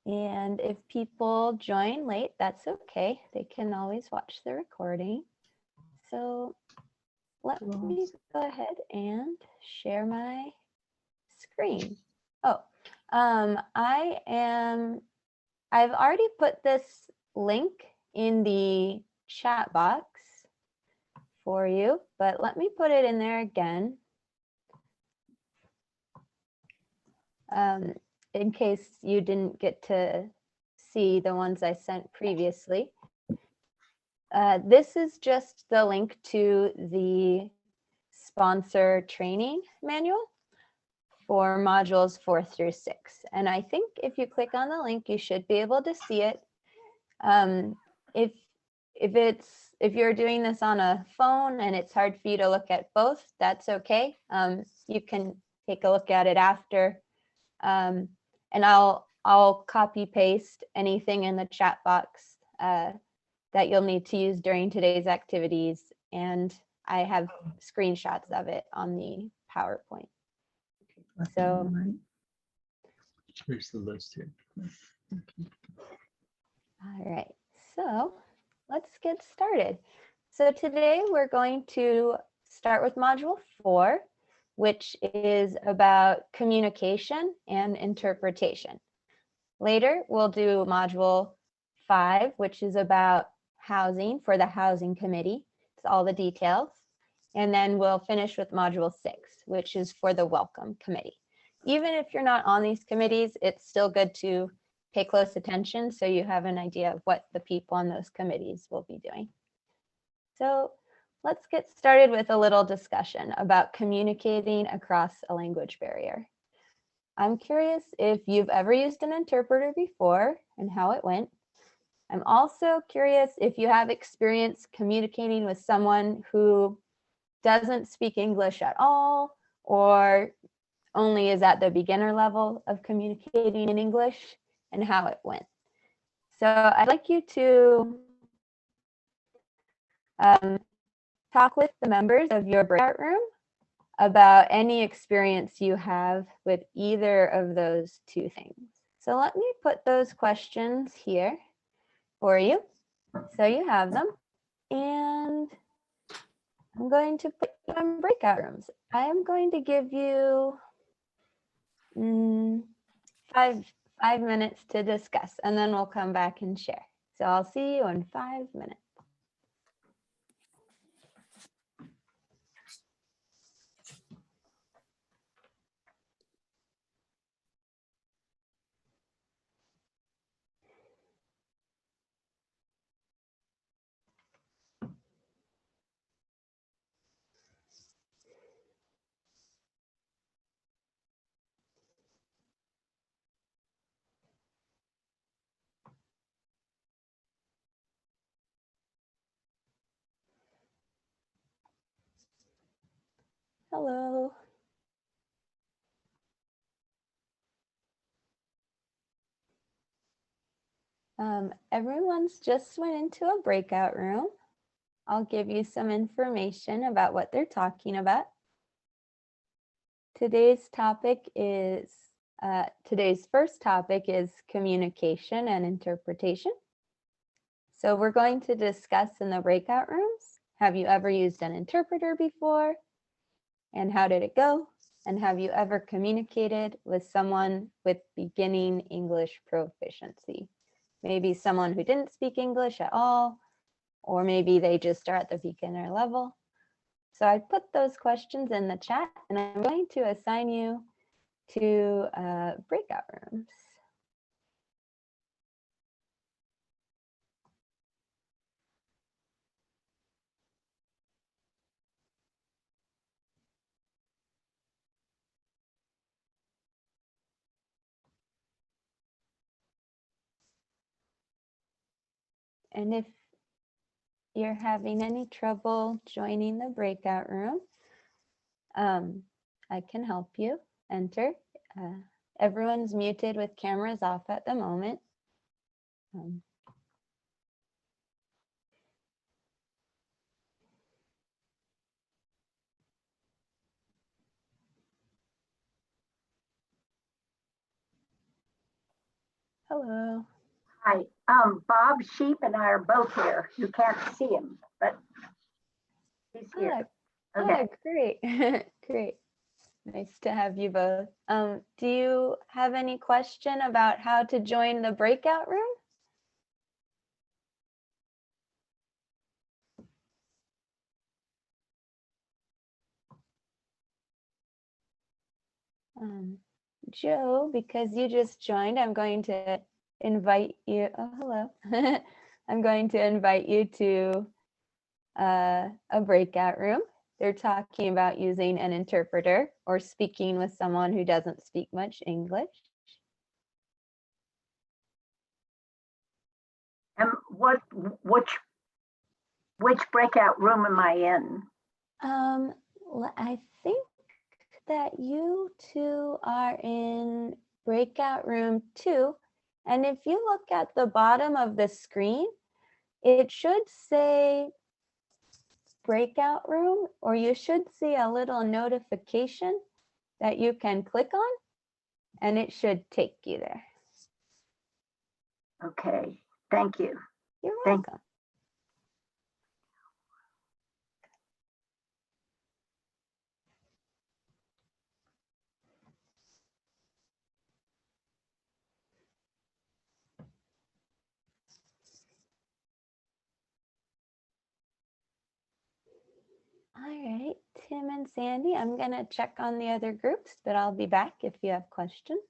And if people join late, that's okay. They can always watch the recording. So let me go ahead and share my screen. Oh, I've already put this link in the chat box for you, but let me put it in there again. In case you didn't get to see the ones I sent previously. This is just the link to the sponsor training manual for modules 4 through 6. And I think if you click on the link, you should be able to see it. If you're doing this on a phone and it's hard for you to look at both, that's okay. You can take a look at it after. And I'll copy paste anything in the chat box that you'll need to use during today's activities. And I have screenshots of it on the PowerPoint. So here's the list here. All right, so let's get started. So today we're going to start with module 4, which is about communication and interpretation. Later, we'll do module 5, which is about housing for the housing committee. It's all the details. And then we'll finish with module 6, which is for the welcome committee. Even if you're not on these committees, it's still good to pay close attention so you have an idea of what the people on those committees will be doing. So let's get started with a little discussion about communicating across a language barrier. I'm curious if you've ever used an interpreter before and how it went. I'm also curious if you have experience communicating with someone who doesn't speak English at all or only is at the beginner level of communicating in English and how it went. So I'd like you to talk with the members of your breakout room about any experience you have with either of those two things. So let me put those questions here for you so you have them. And I'm going to put you in breakout rooms. I am going to give you 5 minutes to discuss, and then we'll come back and share. So I'll see you in 5 minutes. Hello. Everyone's just went into a breakout room. I'll give you some information about what they're talking about. Today's first topic is communication and interpretation. So we're going to discuss in the breakout rooms, have you ever used an interpreter before? And how did it go? And have you ever communicated with someone with beginning English proficiency? Maybe someone who didn't speak English at all, or maybe they just are at the beginner level. So I put those questions in the chat and I'm going to assign you to breakout rooms. And if you're having any trouble joining the breakout room, I can help you enter. Everyone's muted with cameras off at the moment. Hello. Hi, Bob Sheep and I are both here. You can't see him, but he's here. Okay. Great. Great. Nice to have you both. Do you have any question about how to join the breakout room? Joe, because you just joined, I'm going to invite you. Oh, hello. I'm going to invite you to a breakout room. They're talking about using an interpreter or speaking with someone who doesn't speak much English. And which breakout room am I in? I think that you two are in breakout room 2. And if you look at the bottom of the screen, it should say breakout room, or you should see a little notification that you can click on, and it should take you there. Okay, thank you. You're welcome. All right, Tim and Sandy, I'm going to check on the other groups, but I'll be back if you have questions.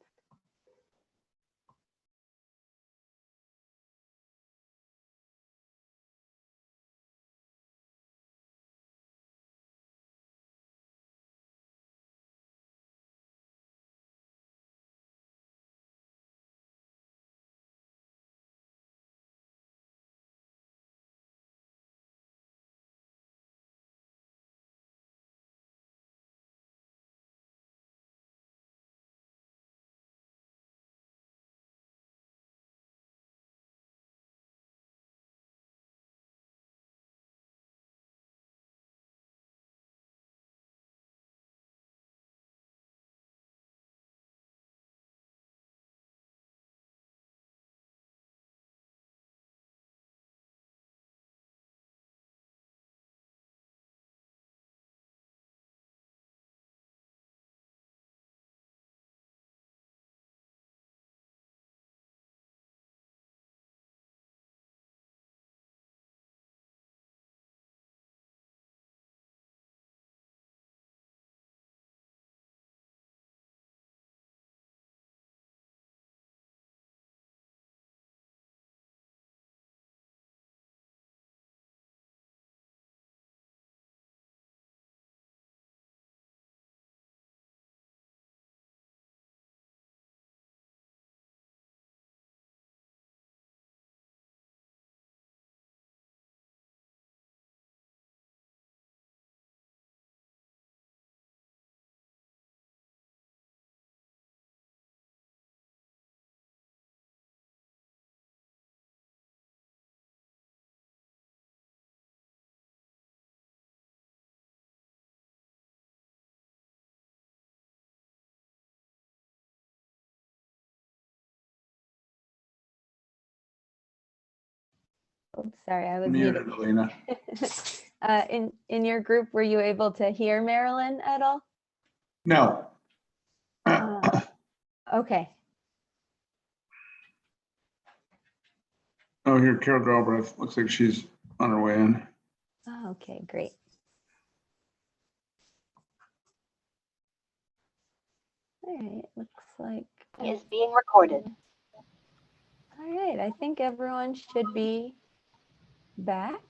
Oops, sorry, I was muted. Alina. In your group, were you able to hear Marilyn at all? No. Okay. Oh, here, Carol Galbraith. Looks like she's on her way in. Oh, okay, great. All right, looks like is being recorded. All right, I think everyone should be back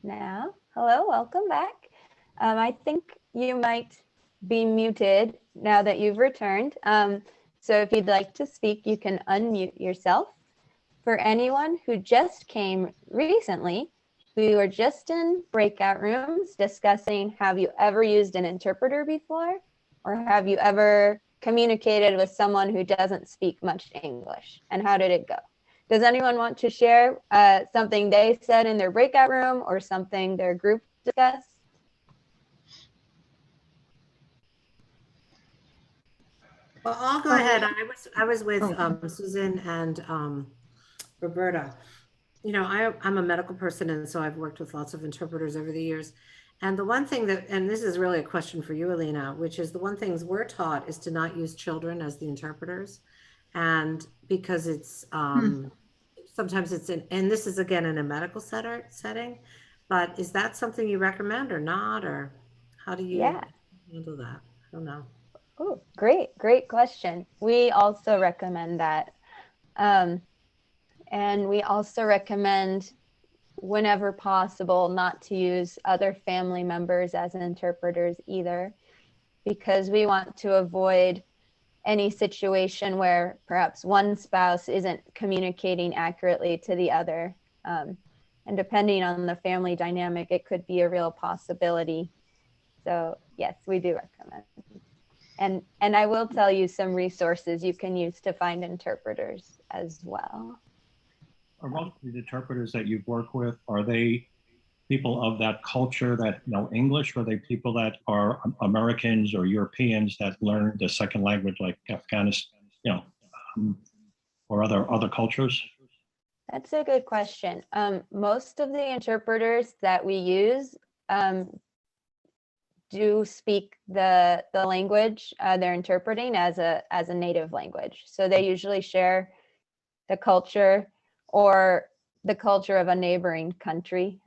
now. Hello, welcome back. I think you might be muted now that you've returned. So if you'd like to speak, you can unmute yourself. For anyone who just came recently, we were just in breakout rooms discussing, have you ever used an interpreter before? Or have you ever communicated with someone who doesn't speak much English? And how did it go? Does anyone want to share something they said in their breakout room or something their group discussed? Well, I'll go ahead. I was with Oh. Susan and Roberta. You know, I'm a medical person, and so I've worked with lots of interpreters over the years. And the one thing that, and this is really a question for you, Alina, which is the one things we're taught is to not use children as the interpreters. And because it's sometimes it's in, and this is again in a medical setting, but is that something you recommend or not? Or how do you Yeah. handle that? I don't know. Oh, great question. We also recommend that. And we also recommend, whenever possible, not to use other family members as interpreters either, because we want to avoid any situation where perhaps one spouse isn't communicating accurately to the other. And depending on the family dynamic, it could be a real possibility. So yes, we do recommend. And I will tell you some resources you can use to find interpreters as well. Are most of the interpreters that you've worked with, are they people of that culture that know English, or are they people that are Americans or Europeans that learn the second language like Afghanistan, or other cultures? That's a good question. Most of the interpreters that we use do speak the language they're interpreting as a native language. So they usually share the culture or the culture of a neighboring country.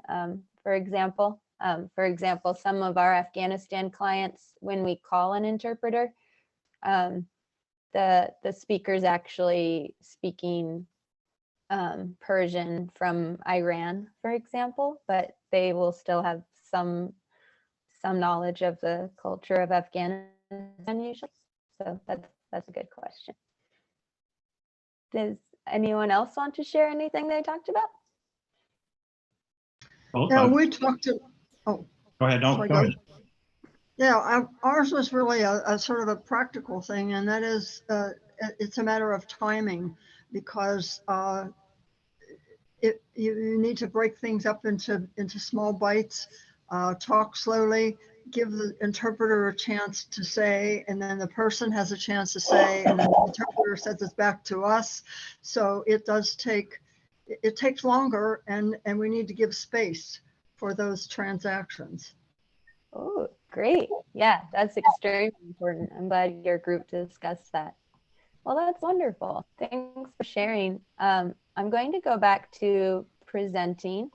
For example, some of our Afghanistan clients, when we call an interpreter, the speaker's actually speaking Persian from Iran, for example, but they will still have some knowledge of the culture of Afghanistan usually. So that's a good question. Does anyone else want to share anything they talked about? Well, Yeah, we talked to, oh. Go ahead, no, sorry, go ahead. Yeah, ours was really a sort of a practical thing, and that is, it's a matter of timing, because you need to break things up into small bites, talk slowly, give the interpreter a chance to say, and then the person has a chance to say, and then the interpreter says it back to us. So it takes longer, and we need to give space for those transactions. Oh, great. Yeah, that's extremely important. I'm glad your group discussed that. Well, that's wonderful. Thanks for sharing. I'm going to go back to presenting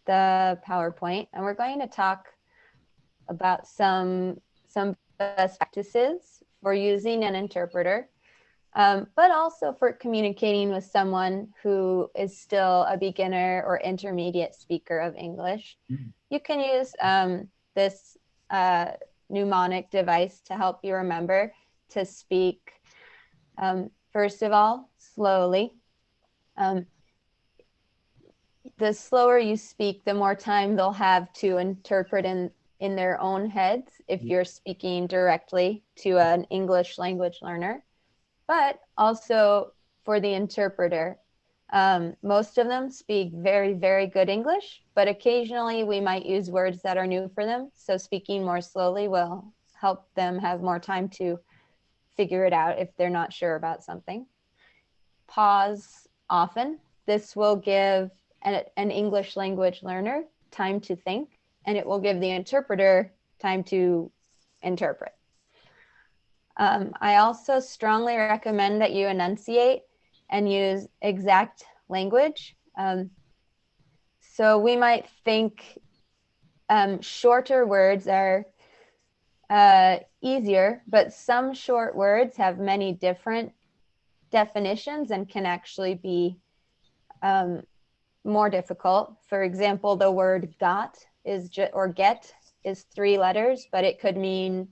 the PowerPoint, and we're going to talk about some best practices for using an interpreter, but also for communicating with someone who is still a beginner or intermediate speaker of English. You can use this mnemonic device to help you remember to speak, first of all, slowly. The slower you speak, the more time they'll have to interpret in their own heads if you're speaking directly to an English language learner, but also for the interpreter. Most of them speak very, very good English, but occasionally we might use words that are new for them. So speaking more slowly will help them have more time to figure it out if they're not sure about something. Pause often. This will give an English language learner time to think, and it will give the interpreter time to interpret. I also strongly recommend that you enunciate and use exact language. So we might think shorter words are easier, but some short words have many different definitions and can actually be more difficult. For example, the word got or get is 3 letters, but it could mean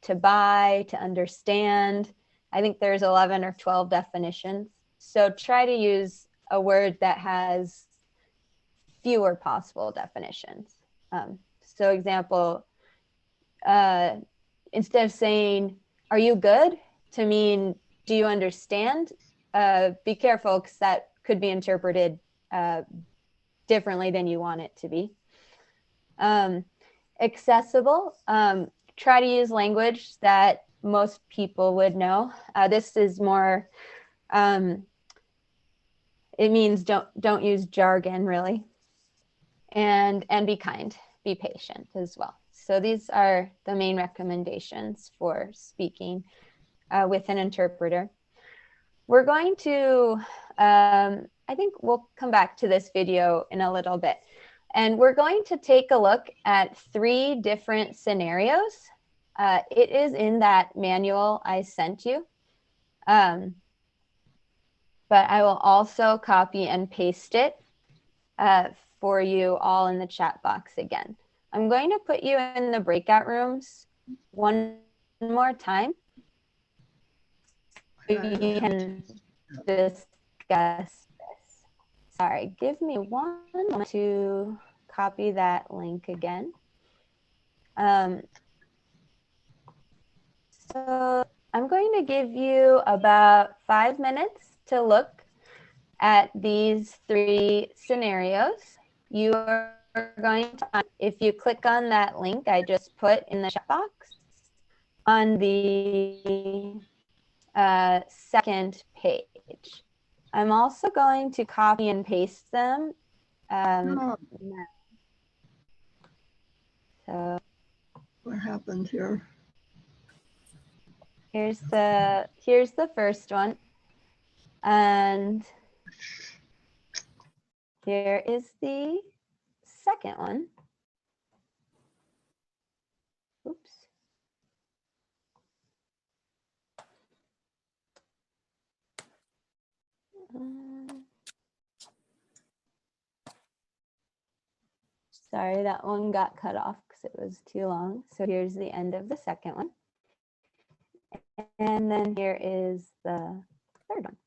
to buy, to understand. I think there's 11 or 12 definitions. So try to use a word that has fewer possible definitions. So example, instead of saying, are you good, to mean, do you understand? Be careful, because that could be interpreted differently than you want it to be. Accessible, try to use language that most people would know. This is more, it means don't use jargon really. And be kind, be patient as well. So these are the main recommendations for speaking with an interpreter. We're going to, I think we'll come back to this video in a little bit. And we're going to take a look at 3 different scenarios. It is in that manual I sent you. But I will also copy and paste it for you all in the chat box again. I'm going to put you in the breakout rooms one more time. So you can discuss this. Sorry, give me one moment to copy that link again. So I'm going to give you about 5 minutes to look at these 3 scenarios. You are going to, if you click on that link I just put in the chat box on the second page. I'm also going to copy and paste them. So What happened here? here's the first one. And here is the second one. Oops. Sorry, that one got cut off because it was too long. So here's the end of the second one. And then here is the third one.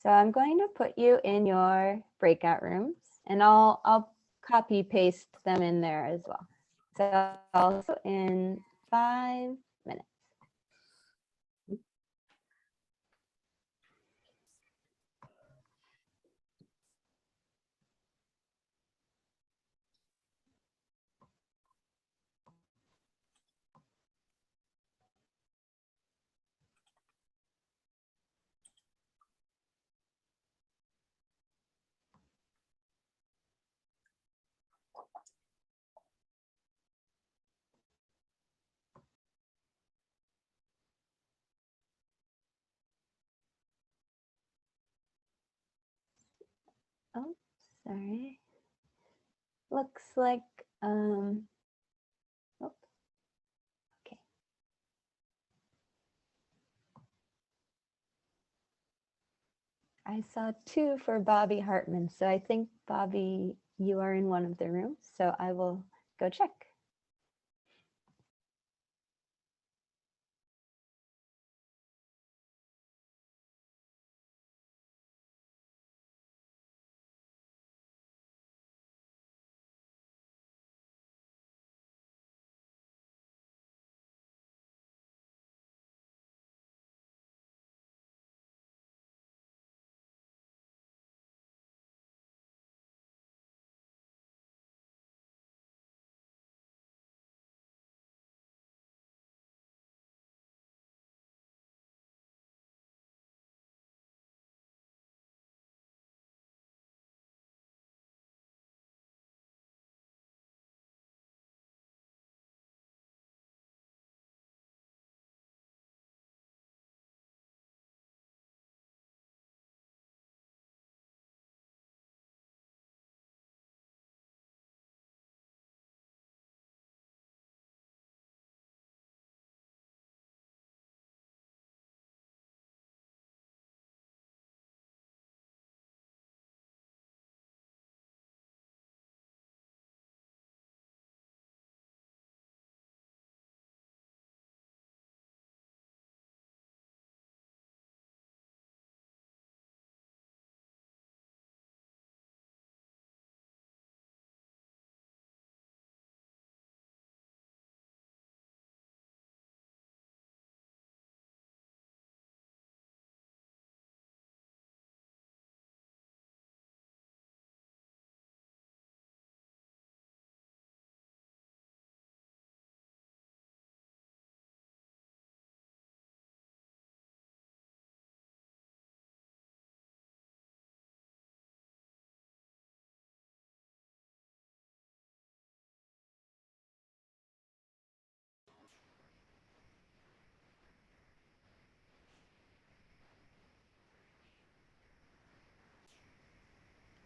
So I'm going to put you in your breakout rooms and I'll copy paste them in there as well. So also in 5 minutes. Oh, sorry. Looks like, oh, okay. I saw 2 for Bobby Hartman. So I think, Bobby, you are in one of the rooms. So I will go check.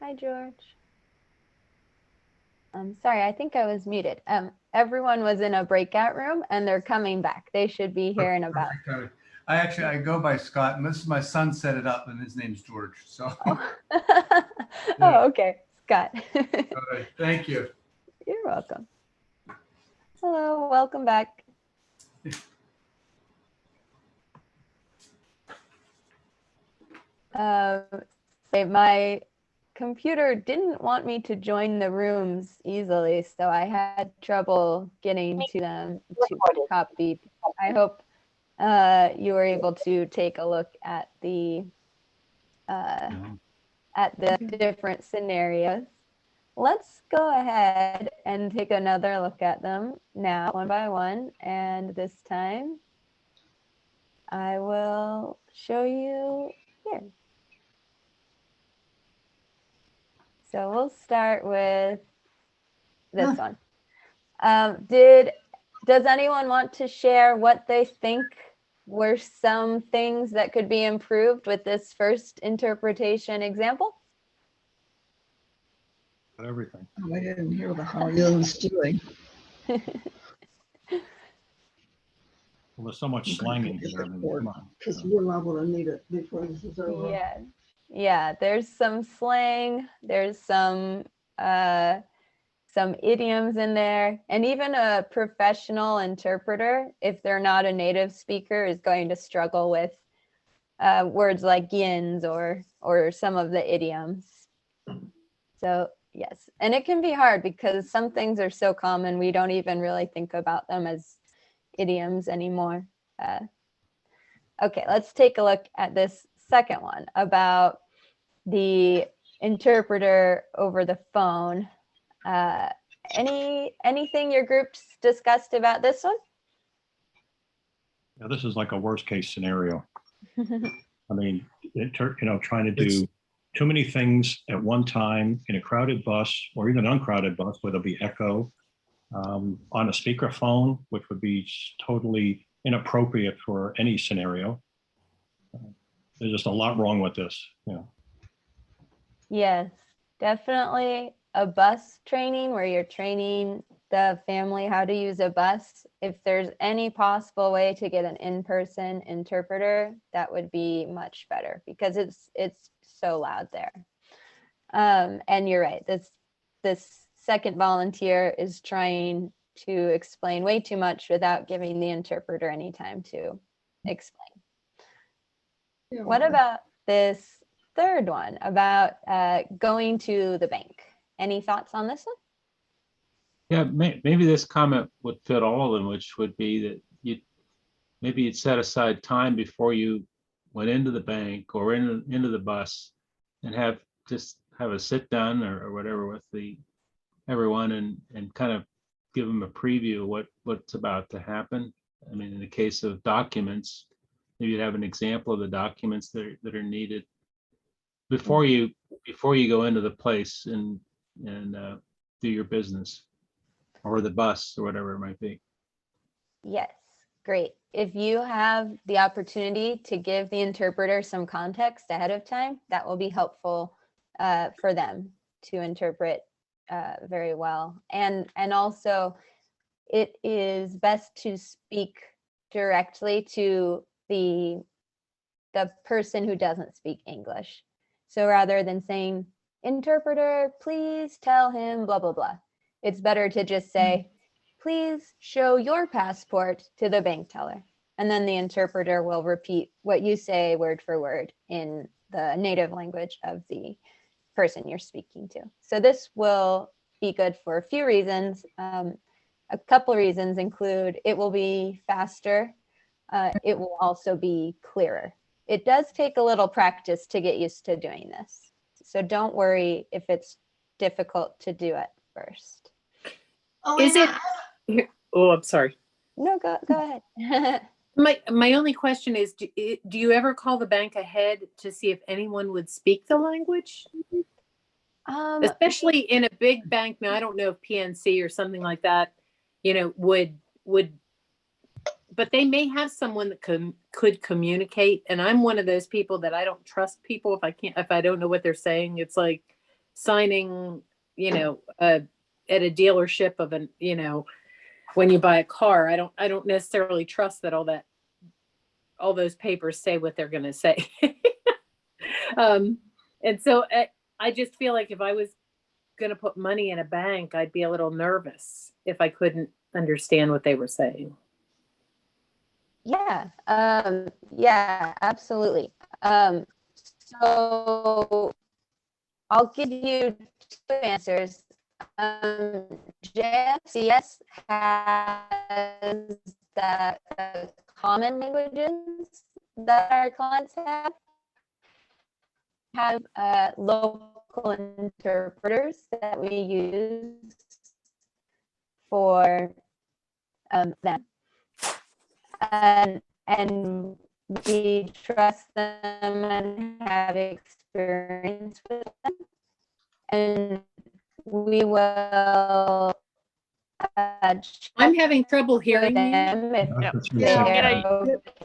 Hi, George. I'm sorry, I think I was muted. Everyone was in a breakout room and they're coming back. They should be here in about. I go by Scott, and this is my son set it up, and his name's George. So, Oh, Yeah. oh okay, Scott. all right, thank you. You're welcome. Hello, welcome back. My computer didn't want me to join the rooms easily, so I had trouble getting to them to copy. I hope you were able to take a look at the different scenarios. Let's go ahead and take another look at them now, one by one, and this time I will show you here. So we'll start with this one. Does anyone want to share what they think were some things that could be improved with this first interpretation example? Not everything. Oh, I didn't hear the how Yill's doing. Well, there's so much slang in here. I mean, come on. Because we're liable to need it before this is over. Yeah. Yeah, there's some slang, there's some idioms in there, and even a professional interpreter, if they're not a native speaker, is going to struggle with words like yins or some of the idioms. So yes, and it can be hard because some things are so common we don't even really think about them as idioms anymore. Okay, let's take a look at this second one about the interpreter over the phone. Anything your groups discussed about this one? Yeah, this is like a worst case scenario. I mean, trying to do too many things at one time in a crowded bus or even uncrowded bus where there'll be echo on a speakerphone, which would be totally inappropriate for any scenario. There's just a lot wrong with this. Yeah. Yes, definitely a bus training where you're training the family how to use a bus. If there's any possible way to get an in-person interpreter, that would be much better because it's so loud there. And you're right, this second volunteer is trying to explain way too much without giving the interpreter any time to explain. Yeah, What about this third one about going to the bank? Any thoughts on this one? Yeah, maybe this comment would fit all of them, which would be that you'd set aside time before you went into the bank or into the bus and have a sit down or whatever with everyone and kind of give them a preview of what's about to happen. I mean, in the case of documents, maybe you'd have an example of the documents that are needed before you go into the place and do your business or the bus or whatever it might be. Yes, great. If you have the opportunity to give the interpreter some context ahead of time, that will be helpful for them to interpret very well. And also, it is best to speak directly to the person who doesn't speak English. So rather than saying, interpreter, please tell him blah, blah, blah. It's better to just say, please show your passport to the bank teller. And then the interpreter will repeat what you say word for word in the native language of the person you're speaking to. So this will be good for a few reasons. A couple reasons include it will be faster. It will also be clearer. It does take a little practice to get used to doing this. So don't worry if it's difficult to do at first. Is it? Oh, I'm sorry. No, go ahead. My only question is, do you ever call the bank ahead to see if anyone would speak the language? Especially in a big bank. Now, I don't know if PNC or something like that, would, but they may have someone that could communicate. And I'm one of those people that I don't trust people if I don't know what they're saying. It's like, signing, at a dealership of an, when you buy a car. I don't necessarily trust that all those papers say what they're going to say. And so I just feel like if I was going to put money in a bank, I'd be a little nervous if I couldn't understand what they were saying. Yeah, yeah, absolutely. So I'll give you two answers. JFCS has that common languages that our clients have local interpreters that we use for them. And we trust them and have experience with them. And we will I'm having trouble hearing you. Yep. They're okay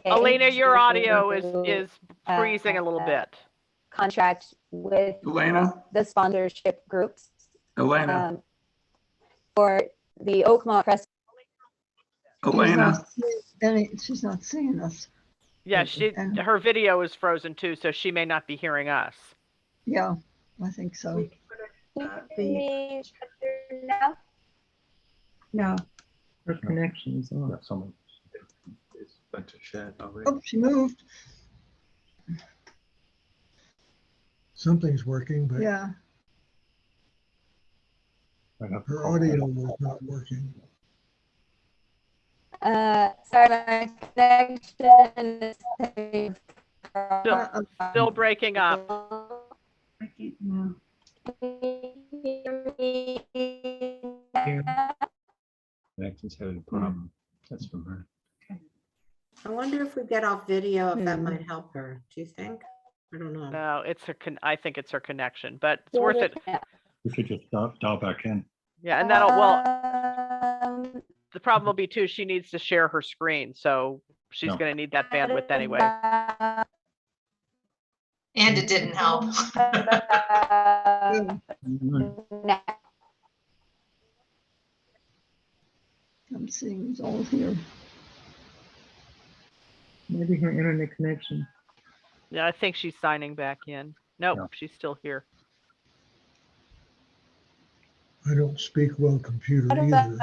Elena, your audio to, is freezing a little bit. contract with Elena, the sponsorship groups Elena, for the Oakmont Press. Elena. She's not seeing us. Yeah, And- her video is frozen too, so she may not be hearing us. Yeah, I think so. Now? No, her connection is on. Someone is went to shed already. Oh, she moved. Something's working, but Yeah. her audio was not working. Sorry, my connection is Still breaking up. I can't, no. Connection's having a problem. That's from her. I wonder if we get off video, if that might help her. Do you think? I don't know. No, it's her. I think it's her connection, but it's worth it. We should just dial back in. Yeah, and that'll the problem will be too. She needs to share her screen, so she's No. going to need that bandwidth anyway. And it didn't help. I'm seeing it's all here. Maybe her internet connection. Yeah, I think she's signing back in. Nope, No. she's still here. I don't speak well computer either.